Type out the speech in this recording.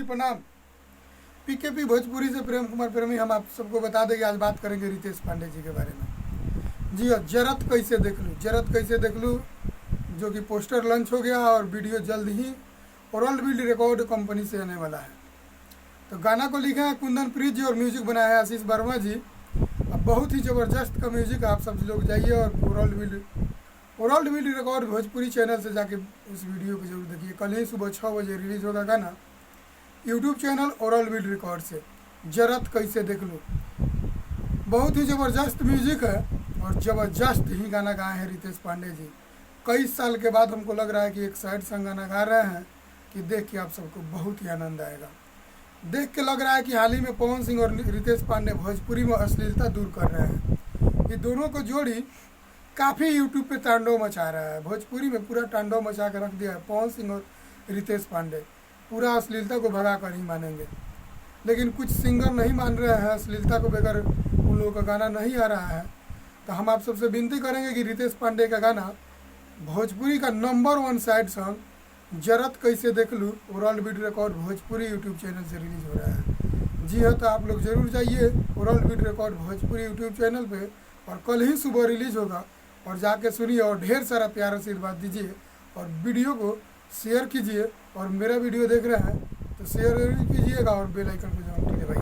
प्रणाम। पीकेपी भोजपुरी से प्रेम कुमार प्रेमी हम आप सबको बता दें कि आज बात करेंगे रितेश पांडे जी के बारे में। जी हाँ, जरत कैसे देख लूँ जो कि पोस्टर लॉन्च हो गया और वीडियो जल्द ही वर्ल्ड विड रिकॉर्ड कंपनी से आने वाला है। तो गाना को लिखा है कुंदन प्रीत जी और म्यूजिक बनाया है आशीष वर्मा जी। अब बहुत ही ज़बरदस्त का म्यूजिक, आप सब लोग जाइए और वर्ल्ड विड रिकॉर्ड भोजपुरी चैनल से जाके इस वीडियो को जरूर देखिए। कल ही सुबह 6 बजे रिलीज होगा गाना यूट्यूब चैनल वर्ल्ड विड रिकॉर्ड से। जरत कैसे देख लूँ, बहुत ही ज़बरदस्त म्यूजिक है और ज़बरदस्त ही गाना गाए हैं रितेश पांडे जी। कई साल के बाद हमको लग रहा है कि एक सैड सॉन्ग गाना गा रहे हैं कि देख के आप सबको बहुत ही आनंद आएगा। देख के लग रहा है कि हाल ही में पवन सिंह और रितेश पांडे भोजपुरी में अश्लीलता दूर कर रहे हैं। ये दोनों को जोड़ी काफ़ी यूट्यूब पे तांडव मचा रहा है, भोजपुरी में पूरा तांडव मचा कर रख दिया है। पवन सिंह और रितेश पांडे पूरा अश्लीलता को भगा कर ही मानेंगे, लेकिन कुछ सिंगर नहीं मान रहे हैं अश्लीलता को, बगैर उन लोगों का गाना नहीं आ रहा है। तो हम आप सबसे विनती करेंगे कि रितेश पांडे का गाना भोजपुरी का नंबर 1 सैड सॉन्ग जरत कैसे देख लूँ वर्ल्ड विड रिकॉर्ड भोजपुरी यूट्यूब चैनल से रिलीज हो रहा है। जी हाँ, तो आप लोग ज़रूर जाइए वर्ल्ड विड रिकॉर्ड भोजपुरी यूट्यूब चैनल पे और कल ही सुबह रिलीज़ होगा और जाके सुनिए और ढेर सारा प्यार आशीर्वाद दीजिए और वीडियो को शेयर कीजिए। और मेरा वीडियो देख रहे हैं तो शेयर कीजिएगा और बेल आइकन को जरूर दबाइए।